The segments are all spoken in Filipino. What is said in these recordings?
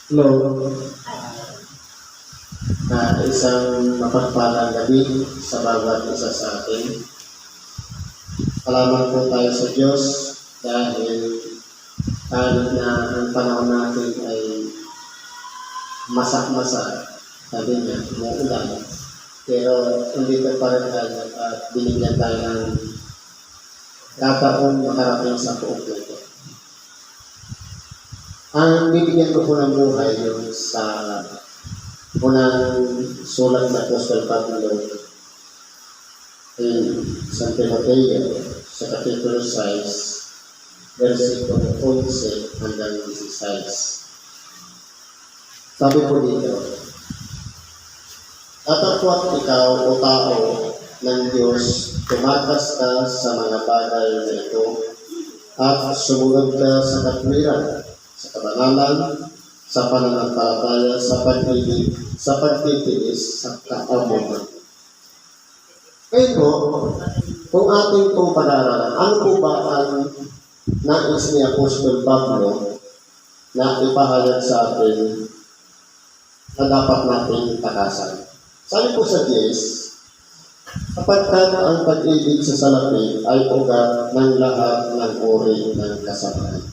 Hello, isang mapagpalang gabi sa bawat isa sa atin. Salamat po tayo sa Diyos dahil kahit na ang panahon natin ay masak-masak, sabi niya, umuulan. Pero hindi pa rin tayo at binigyan tayo ng kataon makarating sa buong ito. Ang bibigyan ko po ng buhay yung sa unang sulat sa Apostol Pablo in San Timoteo sa Kapitulo 6, versikulo 11 hanggang 16. Sabi po dito, "Datapwat ikaw o tao ng Diyos, tumakas ka sa mga bagay na ito at sumunod ka sa katwiran, sa kabanalan, sa pananampalataya, sa pag-ibig, sa pagtitiis, sa kaamuhan." Ngayon po, kung ating pong pag-aaralan, ano po ba ang nais ni Apostol Pablo na ipahayag sa atin na dapat natin takasan? Sabi po sa 10, "Kapag ang pag-ibig sa salapi ay ugat ng lahat ng uri ng kasalanan."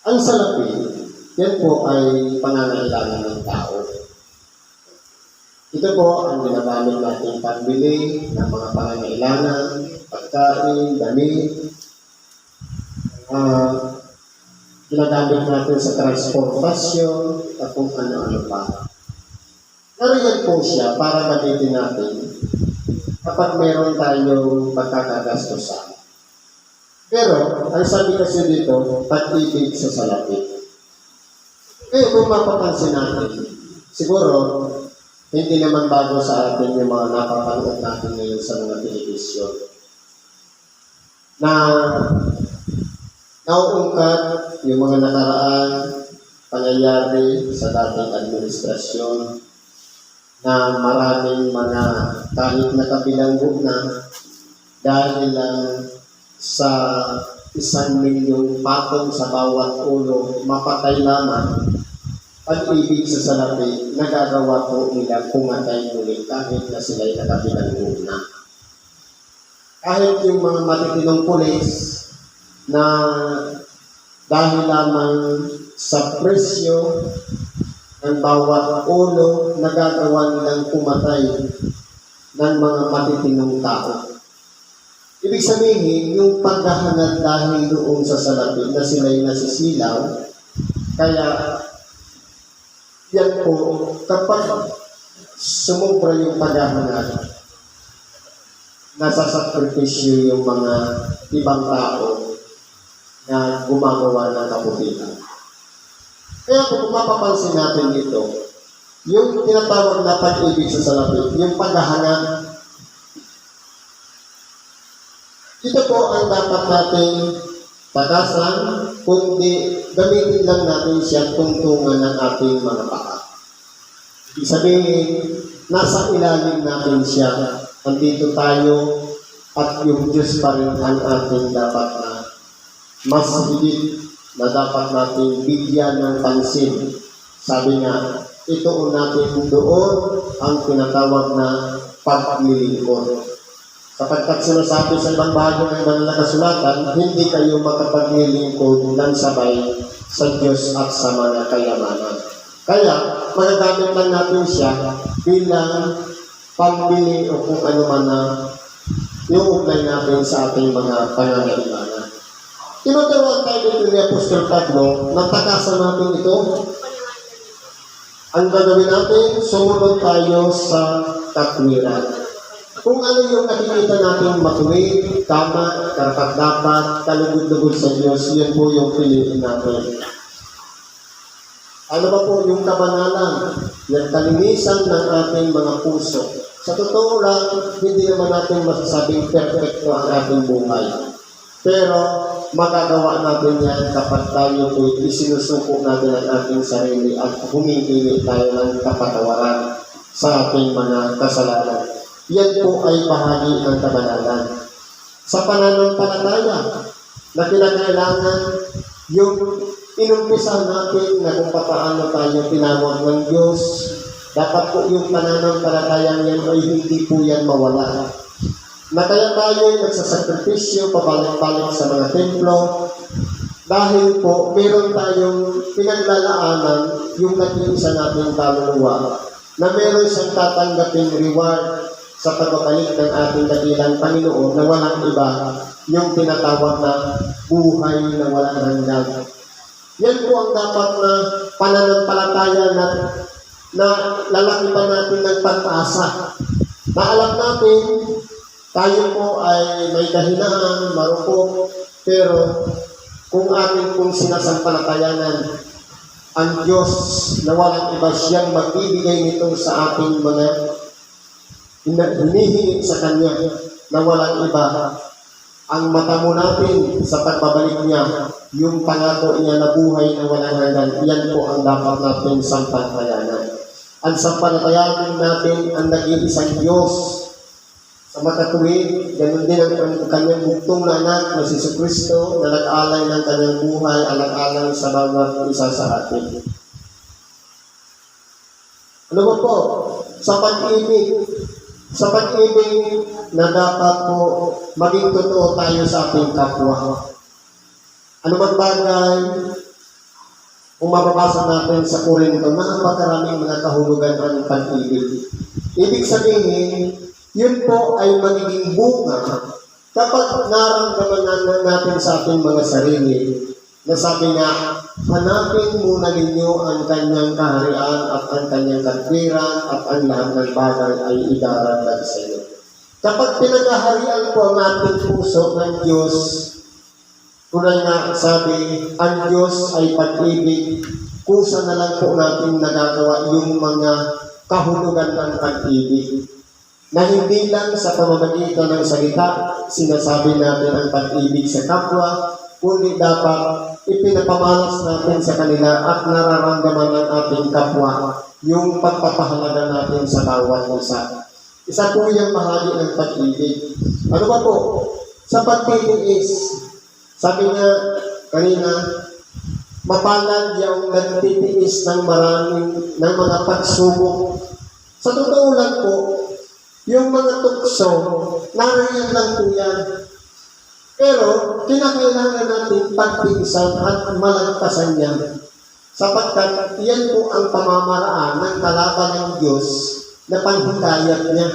Ang salapi, yan po ay pangangailangan ng tao. Ito po ang ginagamit natin pagbili ng mga pangangailangan, pagkain, damit, ginagamit natin sa transportasyon, at kung ano-ano pa. Pero yan po siya para gamitin natin kapag meron tayong pagkakagastusan. Pero, ang sabi kasi dito, pag-ibig sa salapi. Kung mapapansin natin, siguro, hindi naman bago sa atin yung mga napapanood natin ngayon sa mga television. Na nauungkat yung mga nakaraan pangyayari sa dating administrasyon na maraming mga kahit nakabilanggo na dahil lang sa 1,000,000 patong sa bawat ulo, mapatay lamang. Pag-ibig sa salapi, nagagawa po nila pumatay muli kahit na sila'y nakabilanggo na. Kahit yung mga matitinong pulis na dahil lamang sa presyo ng bawat ulo, nagagawa nilang pumatay ng mga matitinong tao. Ibig sabihin, yung paghahangad dahil doon sa salapi na sila'y nasisilaw, kaya yan po, kapag sumubra yung paghahangad, nasasakripisyo yung mga ibang tao na gumagawa ng kabutihan. Kaya kung mapapansin natin dito, yung tinatawag na pag-ibig sa salapi, yung paghahangad, ito po ang dapat nating takasan, kundi gamitin lang natin siya tungtungan ng ating mga paa. Ibig sabihin, nasa ilalim natin siya. Andito tayo at yung Diyos pa rin ang ating dapat na mas higit na dapat natin bigyan ng pansin. Sabi nga, ito natin doon ang tinatawag na paglilingkod. Sapagkat sinasabi sa ibang bahagi ng banal na kasulatan, hindi kayo makapaglilingkod ng sabay sa Diyos at sa mga kayamanan. Kaya, magagamit lang natin siya bilang pambili o kung ano man na iuugnay natin sa ating mga pangangailangan. Tinuturuan tayo dito ni Apostol Pablo, natakasan natin ito. Ang gagawin natin, sumunod tayo sa katwiran. Kung ano yung nakikita natin matuwid, tama, karapat-dapat, kalugod-lugod sa Diyos, yan po yung piliin natin. Ano ba po yung kabanalan? Yung kalinisan ng ating mga puso. Sa totoo lang, hindi naman natin masasabing perfecto ang ating buhay. Pero, magagawa natin yan kapag tayo po isinusuko natin ang ating sarili at humihingi tayo ng kapatawaran sa ating mga kasalanan. Yan po ay bahagi ng kabanalan. Sa pananampalataya, na kinakailangan yung inumpisa natin na kung paano tayo tinawag ng Diyos, dapat po yung pananampalatayang yan ay hindi po yan mawala. Na kaya tayo ay nagsasakripisyo, pabalik-balik sa mga templo, dahil po meron tayong pinaglalaanan yung nag-iisa nating kaluluwa na meron siyang tatanggaping reward sa pagbabalik ng ating dakilang Panginoon na walang iba, yung tinatawag na buhay na walang hanggan. Yan po ang dapat na pananampalataya na lalaki pa natin ng pag-asa. Na alam natin, tayo po ay may kahinaan, marupok, pero kung atin pong sinasampalatayanan ang Diyos na walang iba siyang magbibigay nito sa ating mga hinihingi sa Kanya na walang iba, ang matamo natin sa pagbabalik niya, yung pangako niya na buhay na walang hanggan, yan po ang dapat natin sampalatayanan. Ang sampalatayanan natin ang nag-iisang Diyos sa makatuwid, ganun din ang kanyang bugtong na anak na si Kristo na nag-alay ng kanyang buhay, alang-alang sa bawat isa sa atin. Ano ba po? Sa pag-ibig na dapat po maging totoo tayo sa ating kapwa. Ano bang bagay? Kung mababasa natin sa Korinto, napakaraming mga kahulugan ng pag-ibig. Ibig sabihin, yun po ay magiging bunga kapag naramdaman natin sa ating mga sarili na sabi nga, hanapin muna ninyo ang kanyang kaharian at ang kanyang katwiran at ang lahat ng bagay ay idaragdag sa iyo. Kapag pinagaharian po ang ating puso ng Diyos, tunay nga sabi, ang Diyos ay pag-ibig, kusa na lang po natin nagagawa yung mga kahulugan ng pag-ibig. Na hindi lang sa pamamagitan ng salita, sinasabi natin ang pag-ibig sa kapwa, kundi dapat ipinapamalas natin sa kanila at nararamdaman ng ating kapwa yung pagpapahalaga natin sa bawat isa. Isa po yung bahagi ng pag-ibig. Ano ba po? Sa pagtitiis, sabi nga kanina, mapalad yung nagtitiis ng maraming ng mga pagsubok. Sa totoo lang po, yung mga tukso, nariyan lang po yan. Pero, kinakailangan natin pagtiisan at malagpasan yan. Sapagkat, yan po ang pamamaraan ng kalaban ng Diyos na panghikayat niya.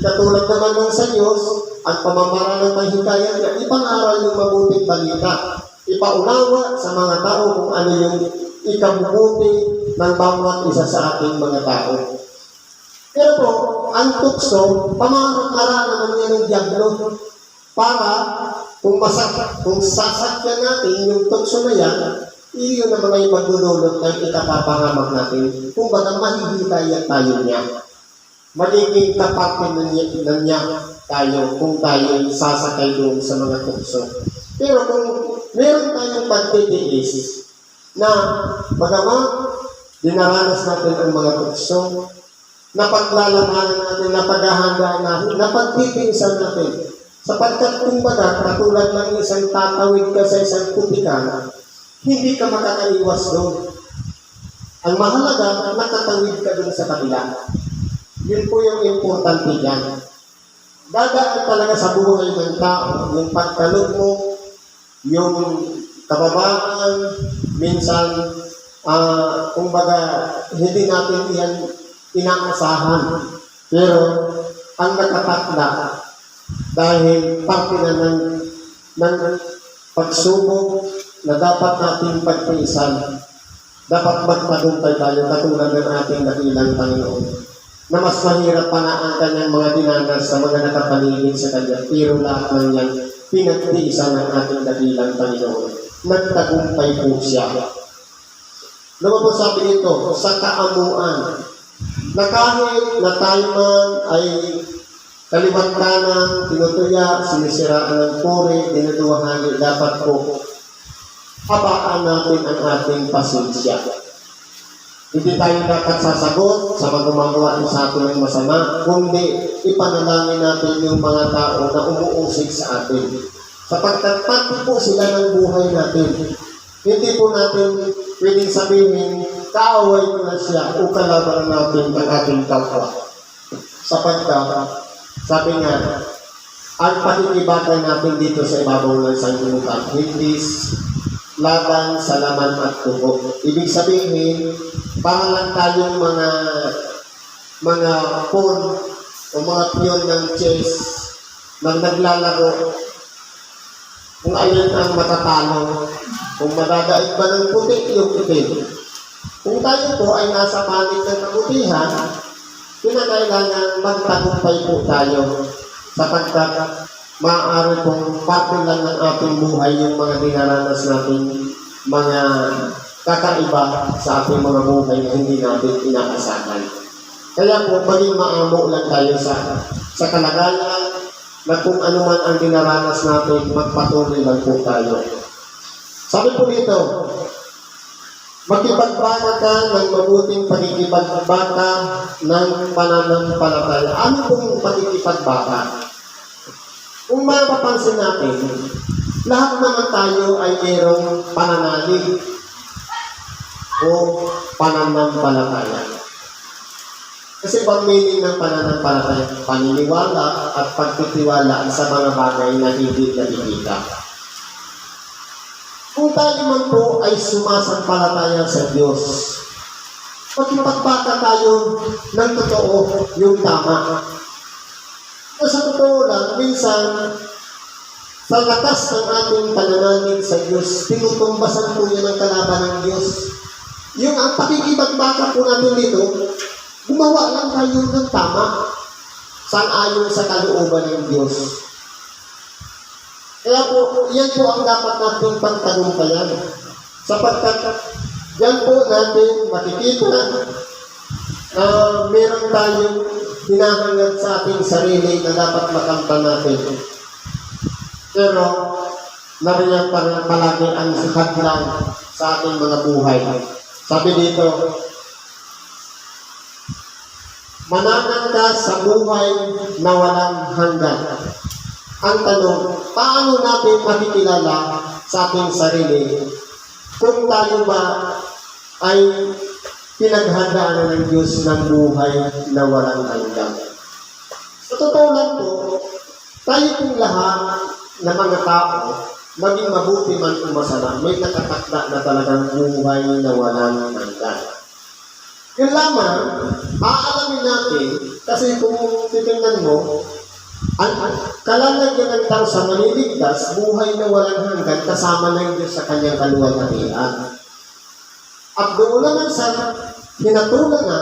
Katulad naman ng sa Diyos, ang pamamaraan ng panghikayat niya, ipangaral yung mabuting balita. Ipaunawa sa mga tao kung ano yung ikabubuti ng bawat isa sa ating mga tao. Pero po, ang tukso, pamamaraan naman niya ng Diablo para kung sasakyan natin yung tukso na yan, iyon naman ay magdudulot ng ikapapangamak natin. Kung baga mahihikayat tayo niya. Magiging kapatid na niya tayo kung tayo sasakay doon sa mga tukso. Pero kung meron tayong pagtitiis na bagamat dinaranas natin ang mga tukso, napaglalaman natin, napaghahandaan natin, napagtitiisan natin. Sapagkat kumbaga, katulad ng isang tatawid ka sa isang putikan, hindi ka makakaiwas doon. Ang mahalaga, nakatawid ka doon sa kabila. Yun po yung importante dyan. Dadaan talaga sa buhay ng tao, yung pagkalog mo, yung kababagan, minsan, kumbaga, hindi natin yan inaasahan. Pero, ang nakatakda, dahil parte na ng pagsubok na dapat natin pagtiisan, dapat magtagumpay tayo katulad ng ating dakilang Panginoon. Na mas mahirap pa na ang kanyang mga dinanas sa mga nakapaligid sa kanya. Pero lahat ng yan, pinagtiisan ng ating dakilang Panginoon. Nagtagumpay po siya. Naman po sabi nito, sa kaamuan, na kahit na tayo man ay kaliwat kanan, tinutuya, sinisiraan ng puri, dinuduhali, dapat po habaan natin ang ating pasensya. Hindi tayo dapat sasagot sa magumagawa sa atin ng masama, kundi ipanalangin natin yung mga tao na umuusig sa atin. Sapagkat pati po sila ng buhay natin. Hindi po natin pwedeng sabihin, kaaway ko na siya o kalaban natin ang ating kapwa. Sapagkat, sabi nga, ang pakikibagay natin dito sa ibabaw ng sanglibutan, hindi laban sa laman at tubo. Ibig sabihin, para lang tayong mga pawn o mga piyon ng chess na naglalaro kung alin ang matatalo, kung madadaig ba ng puti, yung itim. Kung tayo po ay nasa panig ng kabutihan, kinakailangan magtagumpay po tayo sapagkat maaari pong parte lang ng ating buhay yung mga dinaranas natin mga kakaiba sa ating mga buhay na hindi natin inaasahan. Kaya po, maging maamo lang tayo sa kalagayan na kung ano man ang dinaranas natin, magpatuloy lang po tayo. Sabi po dito, makipagbaka ka ng mabuting pakikipagbaka ng pananampalataya. Ano pong pakikipagbaka? Kung mapapansin natin, lahat naman tayo ay mayroong pananalig o pananampalataya. Kasi pag meaning ng pananampalataya, paniniwala at pagtitiwala sa mga bagay na hindi nakikita. Kung tayo man po ay sumasampalataya sa Diyos, magpagbaka tayo ng totoo, yung tama. Sa totoo lang, minsan, sa lakas ng ating pananalig sa Diyos, tinutumbasan po yan ang kalaban ng Diyos. Yung ang pakikipagbaka po natin dito, gumawa lang tayo ng tama sang-ayon sa kalooban ng Diyos. Kaya po, yan po ang dapat nating pagtagumpayan. Sapagkat yan po natin makikita na meron tayong hinahangad sa ating sarili na dapat makamtan natin. Pero, nariyan pa rin palagi ang hadlang sa ating mga buhay. Sabi dito, mananang ka sa buhay na walang hanggan. Ang tanong, paano natin makikilala sa ating sarili kung tayo ba ay pinaghandaan ng Diyos ng buhay na walang hanggan? Sa totoo lang po, tayo pong lahat na mga tao, maging mabuti man o masama, may nakatakda na talagang buhay na walang hanggan. Yun lamang, aalamin natin, kasi kung titingnan mo, ang kalalagyan ng tao sa maniligtas, buhay na walang hanggan, kasama ng Diyos sa kanyang kaluwalhatian. At doon naman sa hinatulan na,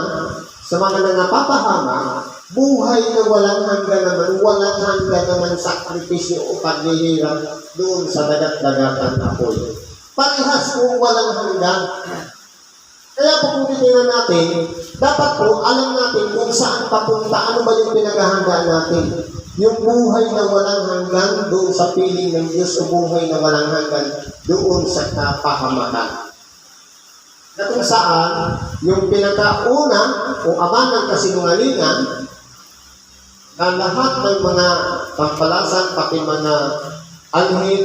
sa mga nangapapahama, buhay na walang hanggan naman, walang hanggan naman sakripisyo o paghihirap doon sa dagat-dagatan apoy. Parehas po walang hanggan. Kaya po kung titingnan natin, dapat po alam natin kung saan papunta, ano ba yung pinaghahandaan natin. Yung buhay na walang hanggan doon sa piling ng Diyos o buhay na walang hanggan doon sa kapahamakan. Na kung saan, yung pinakauna o ama ng kasinungalingan na lahat ng mga pampalasan, pati mga anghel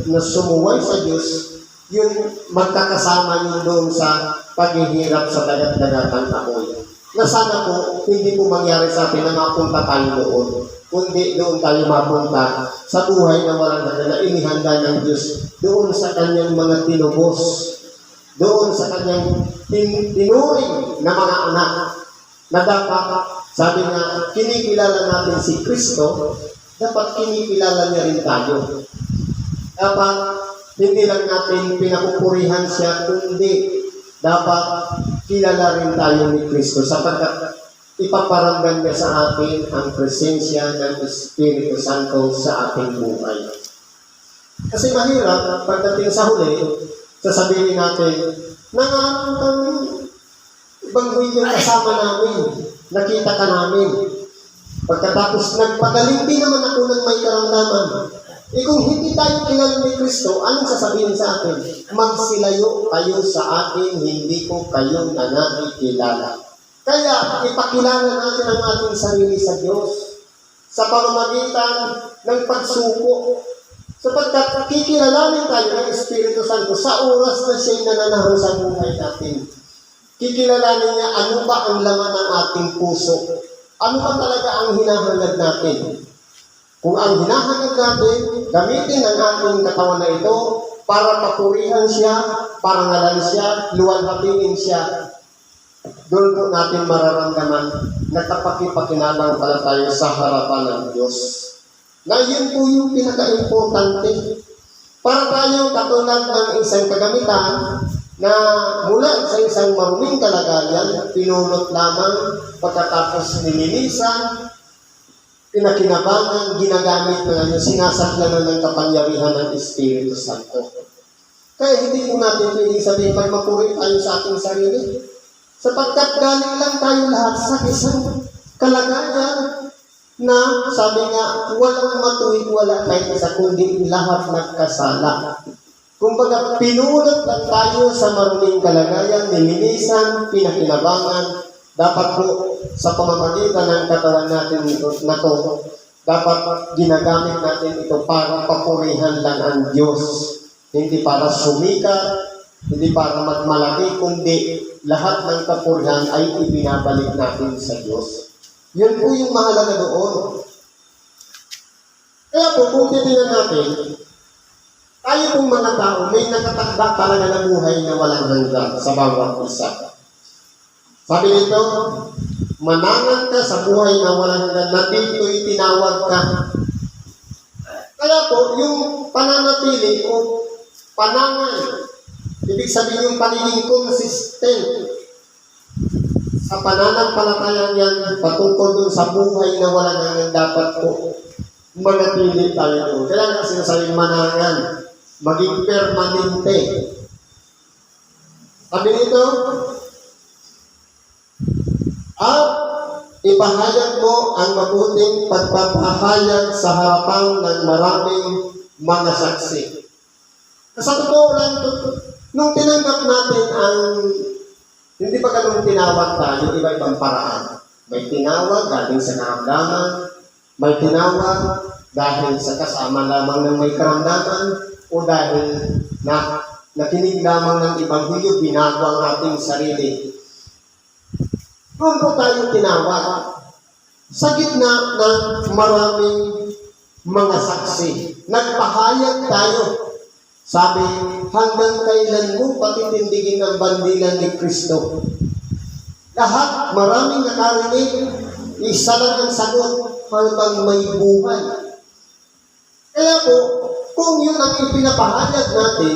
na sumuway sa Diyos, yung magkakasama yun doon sa paghihirap sa dagat-dagatan apoy. Na sana po, hindi po mangyari sa atin na mapunta tayo doon, kundi doon tayo mapunta sa buhay na walang hanggan na inihanda ng Diyos doon sa kanyang mga tinubos, doon sa kanyang tinuring na mga anak na dapat, sabi nga, kinikilala natin si Kristo, dapat kinikilala niya rin tayo. Dapat hindi lang natin pinapupurihan siya, kundi dapat kilala rin tayo ni Kristo sapagkat ipaparamdam niya sa atin ang presensya ng Espiritu Santo sa ating buhay. Kasi mahirap, pagdating sa huli, sasabihin natin, nangaroon kami, ibang yung kasama namin, nakita ka namin. Pagkatapos nagpagaling din naman ako ng may karamdaman. Kung hindi tayo kilala ni Kristo, anong sasabihin sa atin? Magsilayo kayo sa akin, hindi ko kayo na nakikilala. Kaya, ipakilala natin ang ating sarili sa Diyos sa pamamagitan ng pagsuko. Sapagkat kikilalanin tayo ng Espiritu Santo sa oras na siya'y nananahan sa buhay natin. Kikilalanin niya ano ba ang laman ng ating puso. Ano ba talaga ang hinahangad natin. Kung ang hinahangad natin, gamitin ang ating katawan na ito para papurihan siya, parangalan siya, luwalhatiin siya. Doon po natin mararamdaman na kapakipakinabang pala tayo sa harapan ng Diyos. Na yun po yung pinaka-importante. Para tayo katulad ng isang kagamitan na mula sa isang maruming kalagayan, pinulot lamang pagkatapos nilinisan, pinakinabangan, ginagamit na sinasaklanan ng kapangyarihan ng Espiritu Santo. Kaya hindi po natin pwedeng sabihin magmapuri tayo sa ating sarili. Sapagkat galing lang tayo lahat sa isang kalagayan na sabi nga, walang matuwid, wala kahit isa, kundi lahat nagkasala. Kumbaga, pinulot lang tayo sa maruming kalagayan, nilinisan, pinakinabangan. Dapat po, sa pamamagitan ng katawan natin na to, dapat ginagamit natin ito para papurihan lang ang Diyos. Hindi para sumikat, hindi para magmalaki, kundi lahat ng kapurihan ay ibinabalik natin sa Diyos. Yun po yung mahalaga doon. Kaya po, kung titingnan natin, tayo pong mga tao, may nakatakda talaga na buhay na walang hanggan sa bawat isa. Sabi nito, manangan ka sa buhay na walang hanggan, na dito'y tinawag ka. Kaya po, yung pananatili o panangan, ibig sabihin yung pagiging consistent sa pananampalatayang yan, patungkol dun sa buhay na walang hanggan, dapat po manatili tayo. Kaya nga sinasabing manangan, maging permanente. Sabi nito, at ipahayag mo ang mabuting pagpapahayag sa harapan ng maraming mga saksi. Sa totoo lang, nung tinanggap natin ang, hindi pa ganun tinawag tayo, iba-ibang paraan. May tinawag galing sa karamdaman, may tinawag dahil sa kasama lamang ng may karamdaman, o dahil na nakinig lamang ng Ebanghelyo, binago ang ating sarili. Doon po tayo tinawag. Sa gitna ng maraming mga saksi, nagpahayag tayo. Sabi, hanggang kailan mo patitindigin ang bandilan ni Kristo? Lahat, maraming nakarinig, isa lang ang sagot, hanggang may buhay. Kaya po, kung yun ang ipinapahayag natin,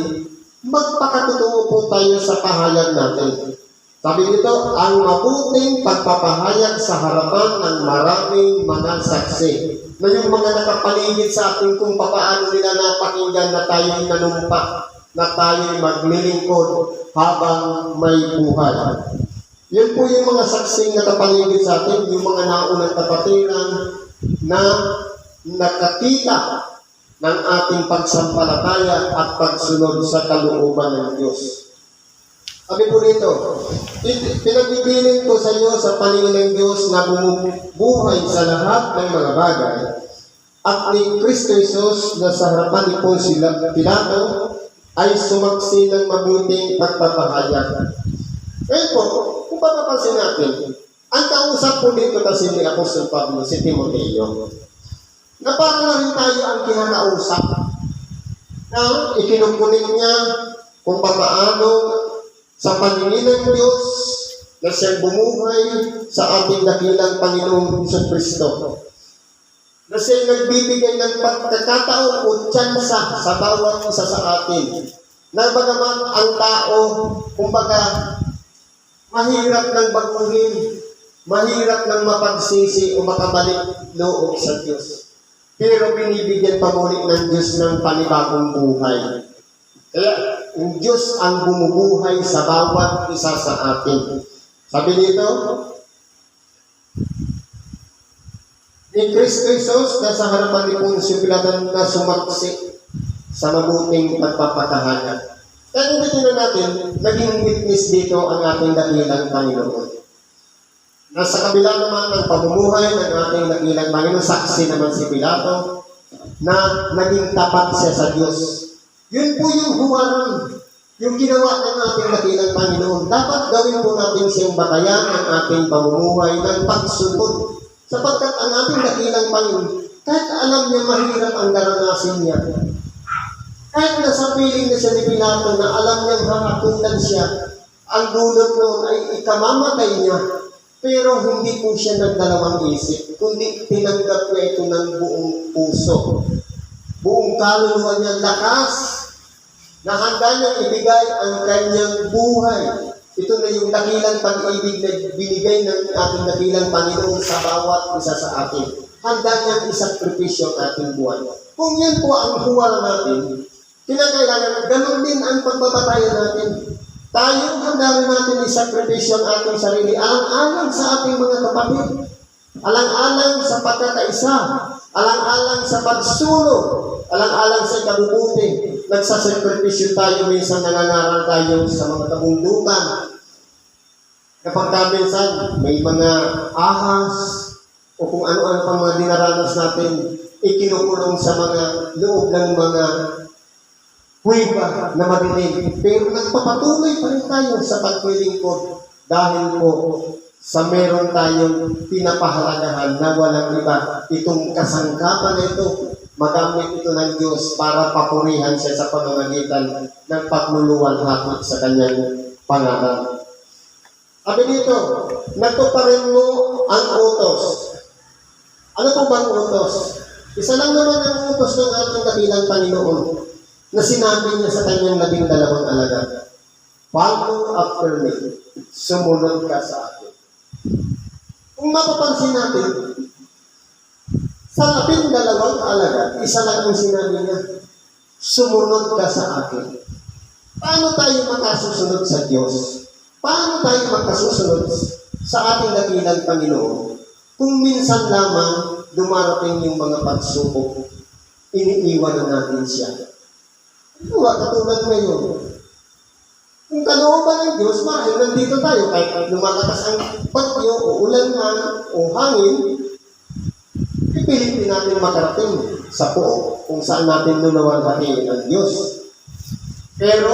magpakatotoo po tayo sa pahayag natin. Sabi nito, ang mabuting pagpapahayag sa harapan ng maraming mga saksi. Na yung mga nakapaligid sa ating kung paano nila napakinggan na tayo'y nanumpa, na tayo'y maglilingkod habang may buhay. Yun po yung mga saksing nakapaligid sa atin, yung mga naunang kapatiran na nakakita ng ating pagsampalataya at pagsunod sa kalooban ng Diyos. Sabi po rito, pinagbibiling ko sa iyo sa paningin ng Diyos na bumubuhay sa lahat ng mga bagay at ni Kristo Jesus na sa harapan ni Poncio Pilato ay sumaksi ng mabuting pagpapahayag. Ngayon po, kung papapansin natin, ang kausap po dito kasi ni Apostol Pablo, si Timoteo, na para na rin tayo ang kinakausap na ikinukunin niya kung paano sa paningin ng Diyos na siyang bumuhay sa ating dakilang Panginoong Kristo. Na siyang nagbibigay ng pagkakataon o tsansa sa bawat isa sa atin. Na bagaman ang tao, kumbaga, mahirap ng baguhin, mahirap ng mapagsisi o makabalik loob sa Diyos. Pero binibigyan pa muli ng Diyos ng panibagong buhay. Kaya, ang Diyos ang bumubuhay sa bawat isa sa atin. Sabi nito, ni Kristo Jesus na sa harapan ni Poncio Pilato na sumaksi sa mabuting pagpapakahayag. Kaya kung titignan natin, naging witness dito ang ating dakilang Panginoon. Nasa kabila naman ng pamumuhay ng ating dakilang Panginoon, saksi naman si Pilato na naging tapat siya sa Diyos. Yun po yung humarang yung ginawa ng ating dakilang Panginoon. Dapat gawin po natin siyang batayan ang ating pamumuhay ng pagsunod. Sapagkat ang ating dakilang Panginoon, kahit alam niya mahirap ang daranasin niya, kahit nasa piling na siya ni Pilato na alam niyang hahatulan siya, ang dulot noon ay ikamamatay niya, pero hindi po siya nagdalawang isip, kundi tinanggap niya ito ng buong puso. Buong kaluluwa niya lakas, na handa niyang ibigay ang kanyang buhay. Ito na yung dakilang pag-ibig na binigay ng ating dakilang Panginoon sa bawat isa sa atin. Handa niyang isakripisyo ang ating buhay. Kung yan po ang huwala natin, kinakailangan, ganun din ang pagbabatayan natin. Tayong handa rin natin isakripisyo ang ating sarili, alang-alang sa ating mga kapatid, alang-alang sa pagkakaisa, alang-alang sa pagsulong, alang-alang sa ikabubuti. Nagsasakripisyo tayo, minsan nangangaral tayo sa mga kabundukan. Kapag minsan may mga ahas o kung ano-ano pang mga dinaranas natin, ikinukulong sa mga loob ng mga kuweba na madilim. Pero nagpapatuloy pa rin tayo sa pagpilingkod dahil po sa meron tayong pinapahalagahan na walang iba. Itong kasangkapan na ito, magamit ito ng Diyos para papurihan siya sa pamamagitan ng pagluluwalhati sa kanyang pangalan. Sabi dito, natuparin mo ang utos. Ano po bang utos? Isa lang naman ang utos ng ating dakilang Panginoon na sinabi niya sa kanyang 12 alagad. Follow after me. Sumunod ka sa akin. Kung mapapansin natin, sa 12 alagad, isa lang ang sinabi niya, sumunod ka sa akin. Paano tayo makasusunod sa Diyos? Paano tayo makasusunod sa ating dakilang Panginoon kung minsan lamang dumarating yung mga pagsubok, iniiwan na natin siya? Katulad ngayon. Kung kalooban ng Diyos, marahil nandito tayo kahit lumalakas ang bagyo o ulan man o hangin, pipilitin natin makarating sa pook kung saan natin lulawalhatiin ng Diyos. Pero,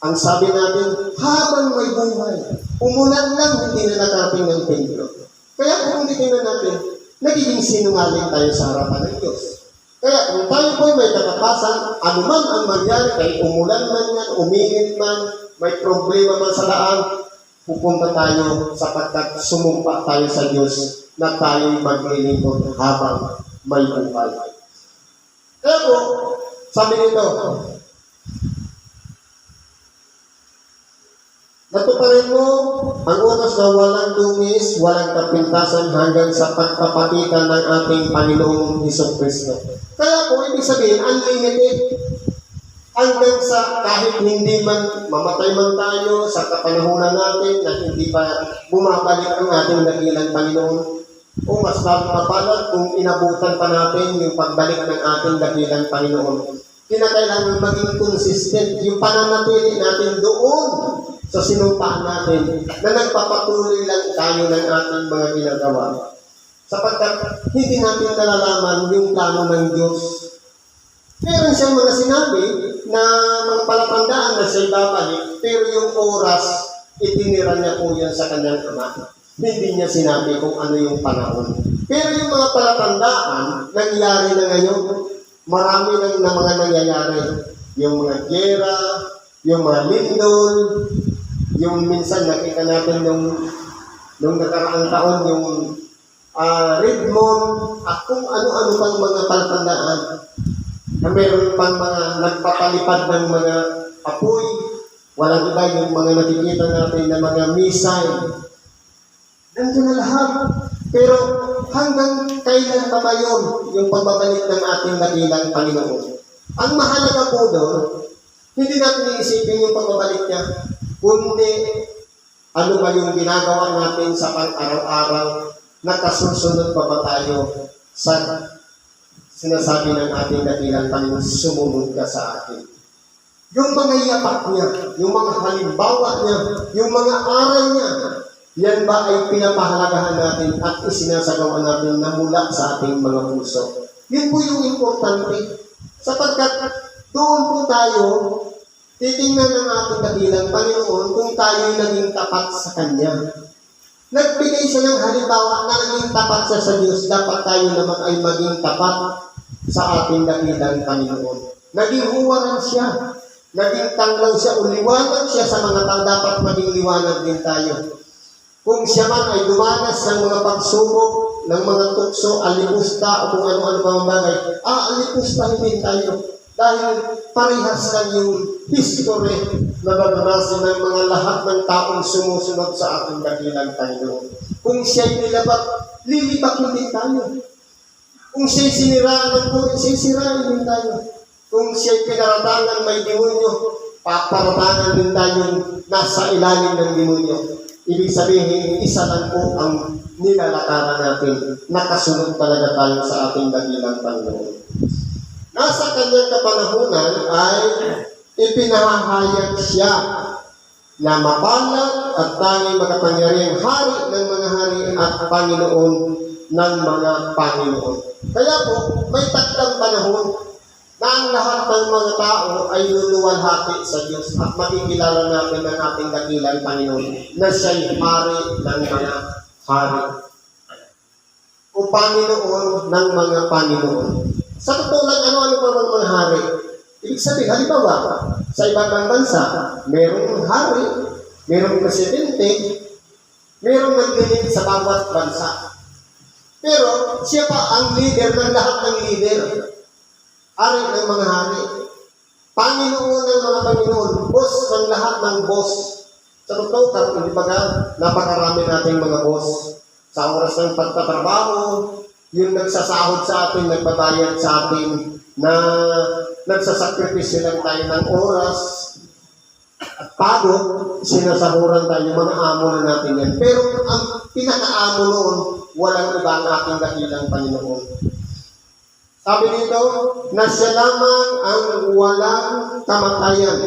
ang sabi natin, habang may buhay, umulan lang, hindi na nakarating ng peligro. Kaya kung hindi na natin, nagiging sinungaling tayo sa harapan ng Diyos. Kaya kung tayo po may katapasan, anuman ang mangyari, kahit umulan man yan, uminit man, may problema man sa daan, pupunta tayo sapagkat sumumpa tayo sa Diyos na tayo'y maglilingkod habang may buhay. Kaya po, sabi nito, natuparin mo ang utos na walang dungis, walang kapintasan hanggang sa pagpapagitan ng ating Panginoong Hesukristo. Kaya po, ibig sabihin, unlimited. Hanggang sa kahit hindi man mamatay man tayo sa kapanahunan natin na hindi pa bumabalik ang ating dakilang Panginoon. O mas mapalad kung inabutan pa natin yung pagbalik ng ating dakilang Panginoon. Kinakailangan maging consistent yung pananatili natin doon sa sinumpaan natin na nagpapatuloy lang tayo ng ating mga ginagawa. Sapagkat hindi natin nalalaman yung plano ng Diyos. Meron siyang mga sinabi na mga palatandaan na siya'y babalik, pero yung oras, itinira niya po yan sa kanyang ama. Hindi niya sinabi kung ano yung panahon. Pero yung mga palatandaan, nangyari na ngayon. Marami na mga nangyayari. Yung mga gera, yung mga lindol, yung minsan nakita natin nung nakaraang taon, yung Redmond, at kung ano-ano pang mga palatandaan na meron pang mga nagpapalipad ng mga apoy, walang iba yung mga nakikita natin na mga missile. Nandun na lahat. Pero hanggang kailan pa ba yun yung pagbabalik ng ating dakilang Panginoon? Ang mahalaga po doon, hindi natin iisipin yung pagbabalik niya, kundi ano ba yung ginagawa natin sa pang-araw-araw na kasusunod pa ba tayo sa sinasabi ng ating dakilang Panginoon, sumunod ka sa akin. Yung mga yapak niya, yung mga halimbawa niya, yung mga aral niya, yan ba ay pinapahalagahan natin at isinasagawa natin na mula sa ating mga puso? Yun po yung importante. Sapagkat doon po tayo titingnan ng ating dakilang Panginoon kung tayo'y naging tapat sa Kanya. Nagbigay siya ng halimbawa na naging tapat siya sa Diyos, dapat tayo naman ay maging tapat sa ating dakilang Panginoon. Naging huwaran siya, naging tanglaw siya o liwanag siya sa mga tao, dapat maging liwanag din tayo. Kung siya man ay dumanas ng mga pagsubok, ng mga tukso, alipusta o kung ano-ano pa mga bagay, alipusta din tayo. Dahil parehas lang yung history na naranasan ng mga lahat ng taong sumusunod sa ating dakilang Panginoon. Kung siya'y nilabat, lilibakin din tayo. Kung siya'y siniraan ng buhay, siya'y sirain din tayo. Kung siya'y pinaratangan may demonyo, paparatangan din tayo nasa ilalim ng demonyo. Ibig sabihin, isa lang po ang nilalakaran natin. Nakasunod talaga tayo sa ating dakilang Panginoon. Nasa kanyang kapanahunan ay ipinahahayag siya na mabalang at tanging makapangyarihang hari ng mga hari at Panginoon ng mga Panginoon. Kaya po, may takdang panahon na ang lahat ng mga tao ay luluwalhati sa Diyos at makikilala natin ang ating dakilang Panginoon na siya'y hari ng mga hari o Panginoon ng mga Panginoon. Sa totoo lang, ano-ano pa mga hari? Ibig sabihin, halimbawa, sa ibang bansa, merong hari, merong presidente, merong naglilid sa bawat bansa. Pero siya pa ang leader ng lahat ng leader. Hari ng mga hari. Panginoon ng mga Panginoon. Boss ng lahat ng boss. Sa totoo, hindi ba napakarami nating mga boss. Sa oras ng pagtatrabaho, yung nagsasahod sa atin, nagbabayad sa atin, na nagsasakripisyo lang tayo ng oras at pagod, sinasahuran tayo, mga amo na natin yan. Pero ang pinaka-amo noon, walang iba ang ating dakilang Panginoon. Sabi dito, na siya lamang ang walang kamatayan,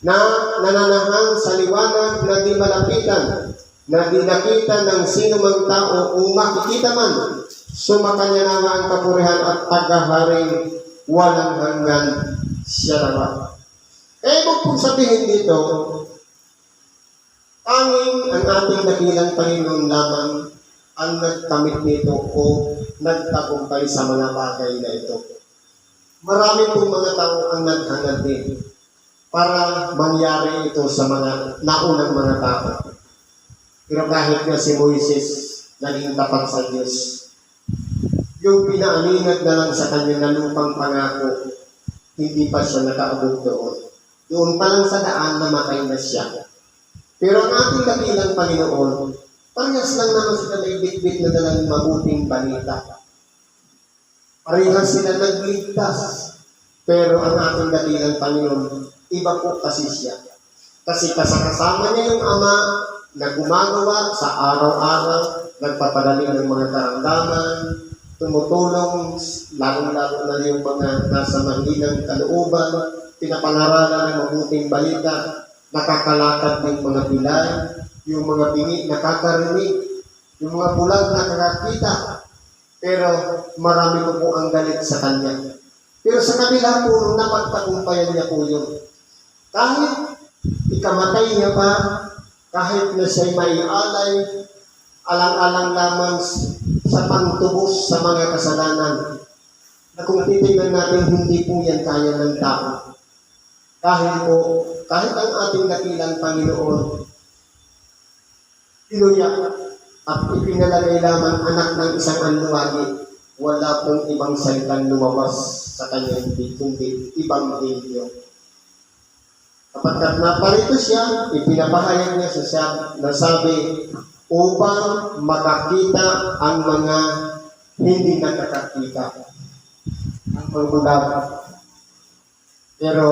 na nananahang sa liwanag na di malapitan, na di nakita ng sino mang tao o makikita man, sumakanya naman ang kapurihan at paghaharing walang hanggan siya naman. Ibig pong sabihin dito, tanging ang ating dakilang Panginoon lamang ang nagkamit nito o nagtagumpay sa mga bagay na ito. Marami pong mga tao ang naghangad din para mangyari ito sa mga naunang mga tao. Pero kahit na si Moises naging tapat sa Diyos, yung pinaaninag na lang sa kanya na lupang pangako, hindi pa siya nakaabot doon. Doon pa lang sa daan, namatay na siya. Pero ang ating dakilang Panginoon, parehas lang naman sila may bitbit na dalang mabuting balita. Parehas sila nagligtas. Pero ang ating dakilang Panginoon, iba po kasi siya. Kasi kasama niya yung Ama na gumagawa sa araw-araw, nagpapadali ng mga karamdaman, tumutulong, lalo-lalo na yung mga nasa mahilang kalooban, pinapangaralan ng mabuting balita, nakakalakad ng mga bilay, yung mga bingi nakakarinig, yung mga bulag nakakakita, pero marami po ang galit sa kanya. Pero sa kabila po, napagtagumpayan niya po yun. Kahit ikamatay niya pa, kahit na siya'y maialay, alang-alang lamang sa pangtubos sa mga kasalanan, na kung titignan natin, hindi po yan kaya ng tao. Kahit ang ating dakilang Panginoon, tinuya at ipinalagay lamang anak ng isang anluwagi, wala pong ibang salitang lumabas sa kanyang kundi Ebanghelyo. Kapag naparito siya, ipinapahayag niya sa siya na sabi, upang makakita ang mga hindi nakakakita. Ang pagbulag. Pero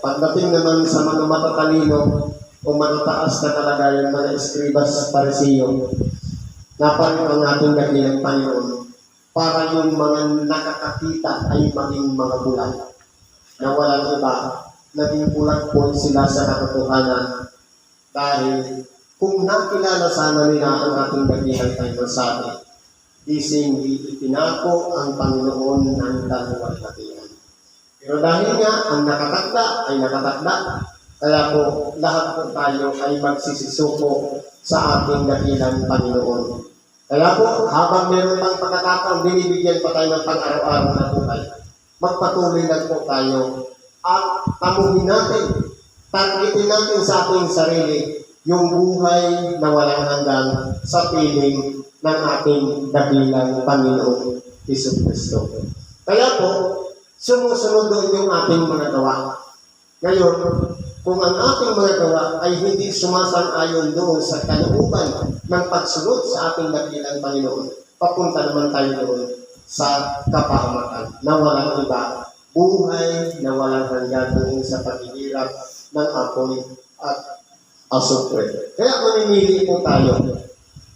pagdating naman sa mga matatalino o matataas na kalagayan, mga eskribas, parisiyo, naparin ang ating dakilang Panginoon para yung mga nakakakita ay maging mga bulag na walang iba. Naging bulag po sila sa katotohanan dahil kung nakilala sana nila ang ating dakilang Panginoon sa atin, ising ipinako ang Panginoon ng daluwalhatian. Pero dahil nga ang nakatakda ay nakatakda, kaya po lahat po tayo ay magsisisuko sa ating dakilang Panginoon. Kaya po, habang meron pang pagkakataon, binibigyan pa tayo ng pang-araw-araw na buhay. Magpatuloy lang po tayo at tamuhin natin, targetin natin sa ating sarili yung buhay na walang hanggan sa piling ng ating dakilang Panginoon Jesucristo. Kaya po, sumusunod doon yung ating mga gawa. Ngayon, kung ang ating mga gawa ay hindi sumasang-ayon doon sa kalooban ng pagsunod sa ating dakilang Panginoon, papunta naman tayo doon sa kapahamakan na walang iba, buhay na walang hanggan doon sa paghihirap ng apoy at asupre. Kaya mamimili po tayo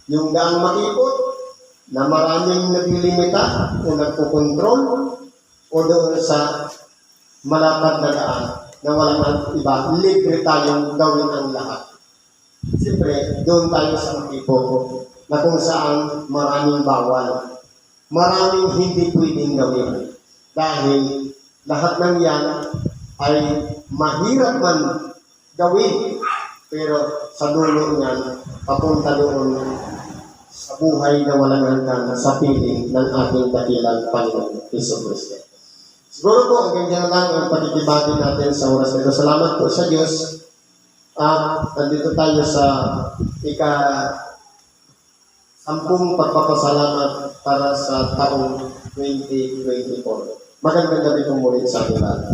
yung daang makipot na maraming naglilimita o nagpukontrol o doon sa malapad na daan na walang iba, libre tayong gawin ang lahat. Siyempre, doon tayo sa makipot na kung saan maraming bawal, maraming hindi pwedeng gawin. Dahil lahat ng yan ay mahirap man gawin, pero sa dulo niyan, papunta doon sa buhay na walang hanggan sa piling ng ating dakilang Panginoon Jesucristo. Siguro po, ang ganyan lang ang pagkikibati natin sa oras nito. Salamat po sa Diyos. Nandito tayo sa ika-10 pagpapasalamat para sa taong 2024. Magandang gabi po muli sa ating lahat.